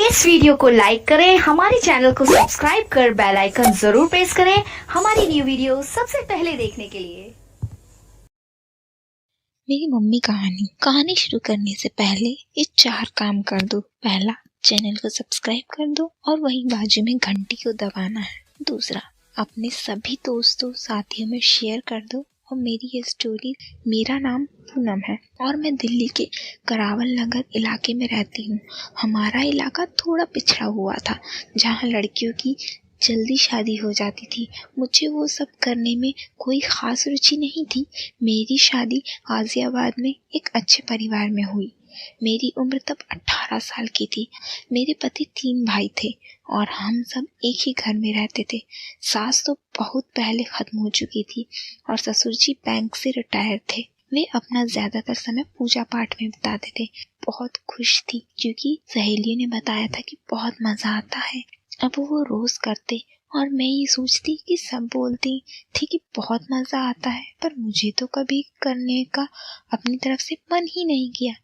इस वीडियो को लाइक करें, हमारे चैनल को सब्सक्राइब कर बेल आइकन जरूर प्रेस करें हमारी न्यू वीडियो सबसे पहले देखने के लिए। मेरी मम्मी कहानी शुरू करने से पहले ये 4 काम कर दो। पहला, चैनल को सब्सक्राइब कर दो और वहीं बाजू में घंटी को दबाना है। दूसरा, अपने सभी दोस्तों साथियों में शेयर कर दो। और मेरी ये स्टोरी, मेरा नाम पूनम है और मैं दिल्ली के करावल नगर इलाके में रहती हूँ। हमारा इलाका थोड़ा पिछड़ा हुआ था, जहाँ लड़कियों की जल्दी शादी हो जाती थी। मुझे वो सब करने में कोई ख़ास रुचि नहीं थी। मेरी शादी गाज़ियाबाद में एक अच्छे परिवार में हुई। मेरी उम्र तब 18 साल की थी। मेरे पति 3 भाई थे और हम सब एक ही घर में रहते थे। सास तो बहुत पहले ख़त्म हो चुकी थी और ससुर जी बैंक से रिटायर थे। वे अपना ज़्यादातर समय पूजा पाठ में बिताते थे। बहुत खुश थी क्योंकि सहेलियों ने बताया था कि बहुत मज़ा आता है। अब वो रोज़ करते और मैं ये सोचती कि सब बोलती थी कि बहुत मज़ा आता है, पर मुझे तो कभी करने का अपनी तरफ से मन ही नहीं किया।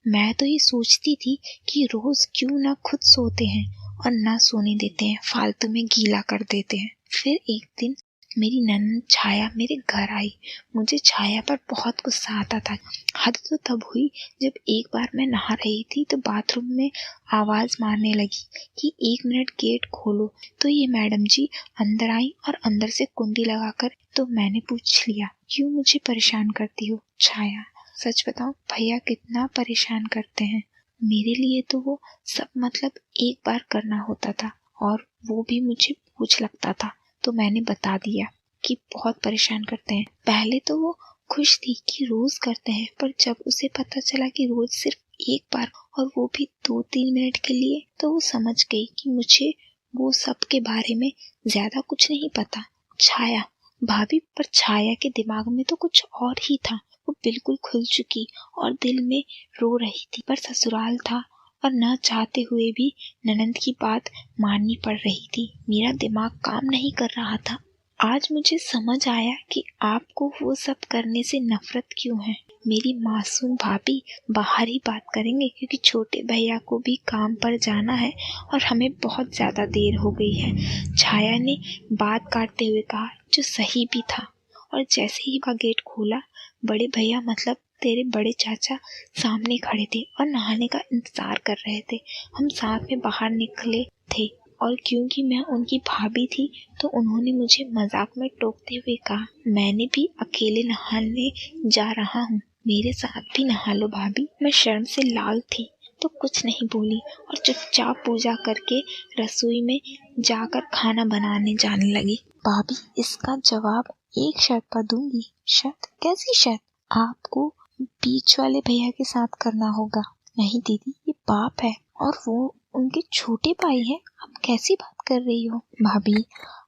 मैं तो ये सोचती थी कि रोज़ क्यों ना खुद सोते हैं और ना सोने देते हैं, फालतू में गीला कर देते हैं। फिर एक दिन मेरी ननद छाया मेरे घर आई। मुझे छाया पर बहुत गुस्सा आता था। हद तो तब हुई जब एक बार मैं नहा रही थी तो बाथरूम में आवाज़ मारने लगी कि 1 मिनट गेट खोलो। तो ये मैडम जी अंदर आई और अंदर से कुंडी लगाकर, तो मैंने पूछ लिया, क्यों मुझे परेशान करती हो छाया? सच बताओ भैया कितना परेशान करते हैं। मेरे लिए तो वो सब मतलब एक बार करना होता था और वो भी मुझे बोझ लगता था। तो मैंने बता दिया कि बहुत परेशान करते हैं। पहले तो वो खुश थी कि रोज करते हैं, पर जब उसे पता चला कि रोज सिर्फ एक बार और वो भी 2-3 मिनट के लिए, तो वो समझ गई कि मुझे वो सब के बारे में ज्यादा कुछ नहीं पता। छाया भाभी, पर छाया के दिमाग में तो कुछ और ही था। वो बिल्कुल खुल चुकी और दिल में रो रही थी, पर ससुराल था और न चाहते हुए भी ननद की बात माननी पड़ रही थी। मेरा दिमाग काम नहीं कर रहा था। आज मुझे समझ आया कि आपको वो सब करने से नफरत क्यों है। मेरी मासूम भाभी बाहर ही बात करेंगे क्योंकि छोटे भैया को भी काम पर जाना है और हमें बहुत ज्यादा देर हो गई है, छाया ने बात काटते हुए कहा, जो सही भी था। और जैसे ही वह गेट खोला, बड़े भैया मतलब तेरे बड़े चाचा सामने खड़े थे और नहाने का इंतजार कर रहे थे। हम साथ में बाहर निकले थे और क्योंकि मैं उनकी भाभी थी तो उन्होंने मुझे मजाक में टोकते हुए कहा, मैंने भी अकेले नहाने जा रहा हूँ, मेरे साथ भी नहा लो भाभी। मैं शर्म से लाल थी तो कुछ नहीं बोली और चुपचाप पूजा करके रसोई में जाकर खाना बनाने जाने लगी। भाभी, इसका जवाब एक शर्त पर दूंगी। शर्त? कैसी शर्त? आपको बीच वाले भैया के साथ करना होगा। नहीं दीदी, ये पाप है और वो उनके छोटे भाई हैं। आप कैसी बात कर रही हो? भाभी,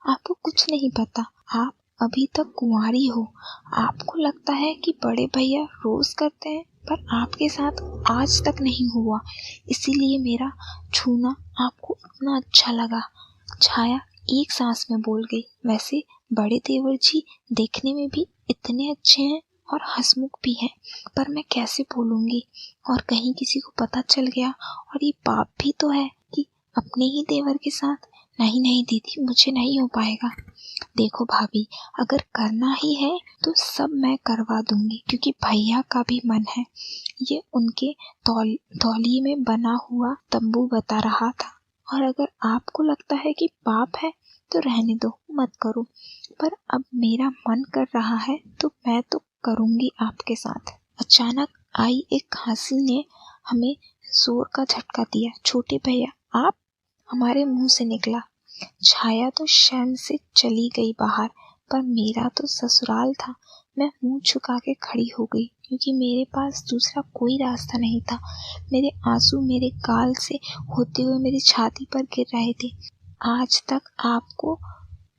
आपको कुछ नहीं पता। आप अभी तक कुंवारी हो। आपको लगता है कि बड़े भैया रोज करते हैं, पर आपके साथ आज तक नहीं हुआ, इसीलिए मेरा छूना आपको इतना अच्छा लगा। छाया एक सांस में बोल गई, वैसे बड़े देवर जी देखने में भी इतने अच्छे हैं और हंसमुख भी हैं, पर मैं कैसे बोलूंगी और कहीं किसी को पता चल गया, और ये पाप भी तो है कि अपने ही देवर के साथ। नहीं नहीं दीदी, मुझे नहीं हो पाएगा। देखो भाभी, अगर करना ही है तो सब मैं करवा दूंगी, क्योंकि भैया का भी मन है। ये उनके तौलिए में बना हुआ तंबू बता रहा था। और अगर आपको लगता है कि पाप है तो रहने दो, मत करो, पर अब मेरा मन कर रहा है तो मैं तो करूंगी आपके साथ। अचानक आई एक खांसी ने हमें जोर का झटका दिया। छोटे भैया आप? हमारे मुंह से निकला। छाया तो शर्म से चली गई बाहर, पर मेरा तो ससुराल था। मैं मुंह छुपा के खड़ी हो गई क्योंकि मेरे पास दूसरा कोई रास्ता नहीं था। मेरे आंसू मेरे गाल से होते हुए मेरी छाती पर गिर रहे थे। आज तक आपको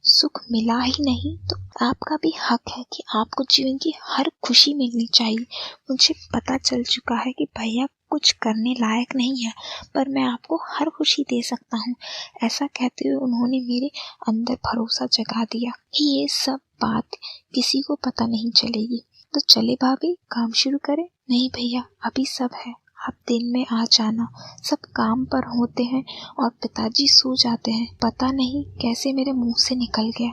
सुख मिला ही नहीं तो आपका भी हक है कि आपको जीवन की हर खुशी मिलनी चाहिए। मुझे पता चल चुका है कि भैया कुछ करने लायक नहीं है, पर मैं आपको हर खुशी दे सकता हूँ। ऐसा कहते हुए उन्होंने मेरे अंदर भरोसा जगा दिया कि ये सब बात किसी को पता नहीं चलेगी। तो चले भाभी, काम शुरू करें? नहीं भैया, अभी सब है, आप दिन में आ जाना। सब काम पर होते हैं और पिताजी सो जाते हैं। पता नहीं कैसे मेरे मुंह से निकल गया।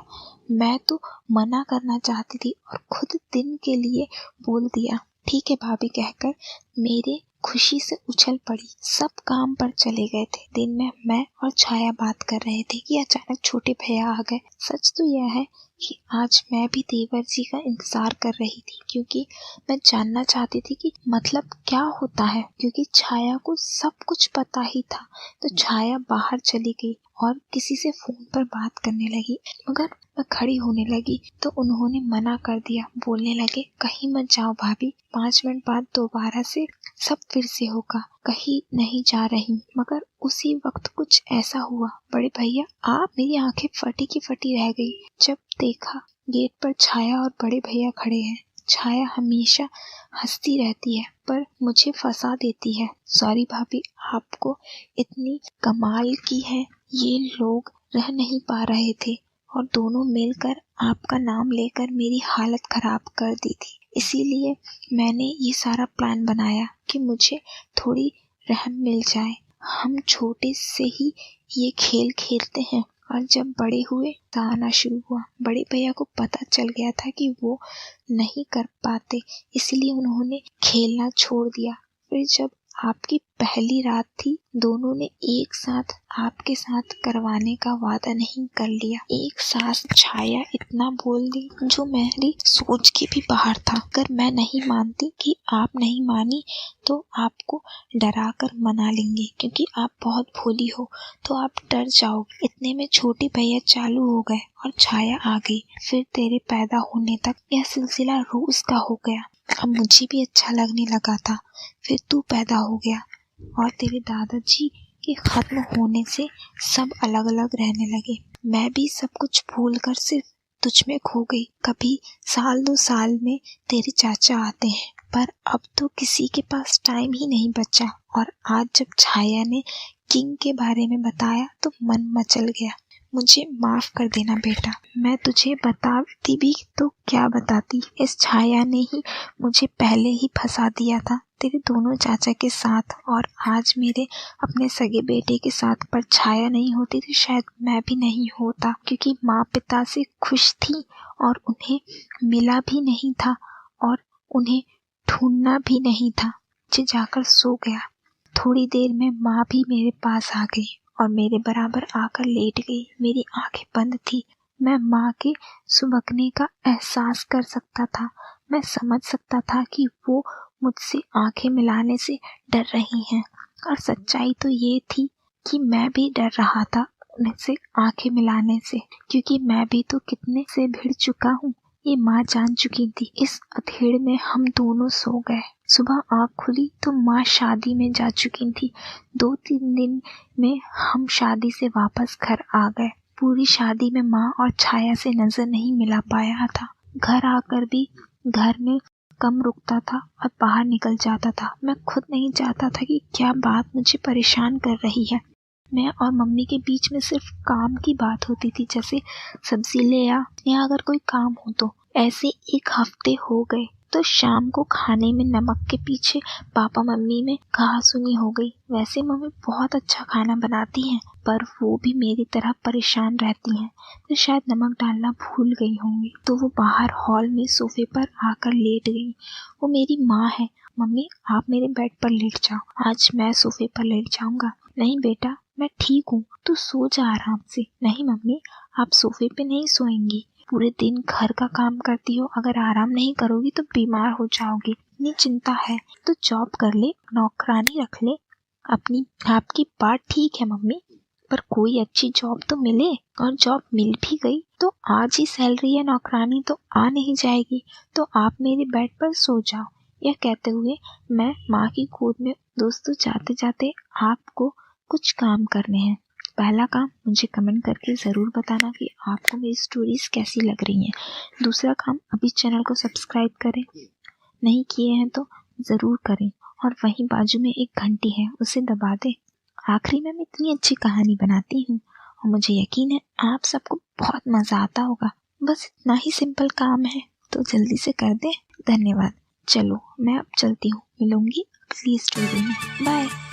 मैं तो मना करना चाहती थी और खुद दिन के लिए बोल दिया। ठीक है भाभी कहकर मेरे खुशी से उछल पड़ी। सब काम पर चले गए थे। दिन में मैं और छाया बात कर रहे थे कि अचानक छोटे भैया आ गए। सच तो यह है कि आज मैं भी देवर जी का इंतजार कर रही थी, क्योंकि मैं जानना चाहती थी कि मतलब क्या होता है, क्योंकि छाया को सब कुछ पता ही था। तो छाया बाहर चली गई और किसी से फोन पर बात करने लगी, मगर मैं खड़ी होने लगी तो उन्होंने मना कर दिया। बोलने लगे कहीं मत जाओ भाभी, 5 मिनट बाद दोबारा से सब फिर से होगा, कहीं नहीं जा रही। मगर उसी वक्त कुछ ऐसा हुआ, बड़े भैया आप, मेरी आंखें फटी की फटी रह गई जब देखा गेट पर छाया और बड़े भैया खड़े हैं। छाया हमेशा हंसती रहती है पर मुझे फंसा देती है। सॉरी भाभी, आपको इतनी कमाल की है। ये लोग रह नहीं पा रहे थे और दोनों मिलकर आपका नाम लेकर मेरी हालत खराब कर दी थी। इसीलिए मैंने ये सारा प्लान बनाया कि मुझे थोड़ी रहम मिल जाए। हम छोटे से ही ये खेल खेलते हैं और जब बड़े हुए तो आना शुरू हुआ। बड़े भैया को पता चल गया था कि वो नहीं कर पाते, इसलिए उन्होंने खेलना छोड़ दिया। फिर जब आपकी पहली रात थी, दोनों ने एक साथ आपके साथ करवाने का वादा नहीं कर लिया। एक सास छाया इतना बोल दी जो मेरी सोच के भी बाहर था। अगर मैं नहीं मानती कि आप नहीं मानी तो आपको डरा कर मना लेंगे, क्योंकि आप बहुत भोली हो तो आप डर जाओगे। इतने में छोटे भैया चालू हो गए और छाया आ गई। फिर तेरे पैदा होने तक यह सिलसिला रोज का हो गया। अब मुझे भी अच्छा लगने लगा था। फिर तू पैदा हो गया और तेरे दादाजी के खत्म होने से सब अलग अलग रहने लगे। मैं भी सब कुछ भूल कर सिर्फ तुझ में खो गई। कभी साल 2 साल में तेरे चाचा आते हैं, पर अब तो किसी के पास टाइम ही नहीं बचा। और आज जब छाया ने किंग के बारे में बताया तो मन मचल गया। मुझे माफ कर देना बेटा, मैं तुझे बताती भी तो क्या बताती। इस छाया ने ही मुझे पहले ही फंसा दिया था तेरे दोनों चाचा के साथ और आज मेरे अपने सगे बेटे के साथ। पर छाया नहीं होती तो शायद मैं भी नहीं होता, क्योंकि माँ पिता से खुश थी और उन्हें मिला भी नहीं था और उन्हें ढूंढना भी नहीं था। मुझे जाकर सो गया। थोड़ी देर में माँ भी मेरे पास आ गई और मेरे बराबर आकर लेट गई। मेरी आंखें बंद थी। मैं माँ के सुबकने का एहसास कर सकता था। मैं समझ सकता था कि वो मुझसे आंखें मिलाने से डर रही हैं। और सच्चाई तो ये थी कि मैं भी डर रहा था उनसे आंखें मिलाने से, क्योंकि मैं भी तो कितने से भिड़ चुका हूँ ये माँ जान चुकी थी। इस अधेड़ में हम दोनों सो गए। सुबह आँख खुली तो माँ शादी में जा चुकी थी। 2-3 दिन में हम शादी से वापस घर आ गए। पूरी शादी में माँ और छाया से नजर नहीं मिला पाया था। घर आकर भी घर में कम रुकता था और बाहर निकल जाता था। मैं खुद नहीं चाहता था कि क्या बात मुझे परेशान कर रही है। मैं और मम्मी के बीच में सिर्फ काम की बात होती थी, जैसे सब्जी ले आ या अगर कोई काम हो तो। ऐसे 1 हफ्ते हो गए तो शाम को खाने में नमक के पीछे पापा मम्मी में कहासुनी हो गई। वैसे मम्मी बहुत अच्छा खाना बनाती हैं, पर वो भी मेरी तरह परेशान रहती हैं, तो शायद नमक डालना भूल गई होंगी। तो वो बाहर हॉल में सोफे पर आकर लेट गई। वो मेरी माँ है। मम्मी आप मेरे बेड पर लेट जाओ, आज मैं सोफे पर लेट जाऊंगा। नहीं बेटा मैं ठीक हूँ, तू सो जा आराम से। नहीं मम्मी आप सोफे पे नहीं सोएंगी, पूरे दिन घर का काम करती हो, अगर आराम नहीं करोगी तो बीमार हो जाओगी। इतनी चिंता है तो जॉब कर ले, नौकरानी रख ले अपनी। आपकी बात ठीक है मम्मी, पर कोई अच्छी जॉब तो मिले। और जॉब मिल भी गई तो आज ही सैलरी या नौकरानी तो आ नहीं जाएगी, तो आप मेरे बेड पर सो जाओ। यह कहते हुए मैं माँ की गोद में। दोस्तों जाते जाते आपको कुछ काम करने हैं। पहला काम मुझे कमेंट करके ज़रूर बताना कि आपको मेरी स्टोरीज कैसी लग रही हैं। दूसरा काम अभी चैनल को सब्सक्राइब करें, नहीं किए हैं तो ज़रूर करें, और वहीं बाजू में एक घंटी है उसे दबा दें। आखिरी में मैं इतनी अच्छी कहानी बनाती हूँ और मुझे यकीन है आप सबको बहुत मज़ा आता होगा। बस इतना ही सिंपल काम है, तो जल्दी से कर दें। धन्यवाद। चलो मैं अब चलती हूँ, मिलूंगी अगली स्टोरी में। बाय।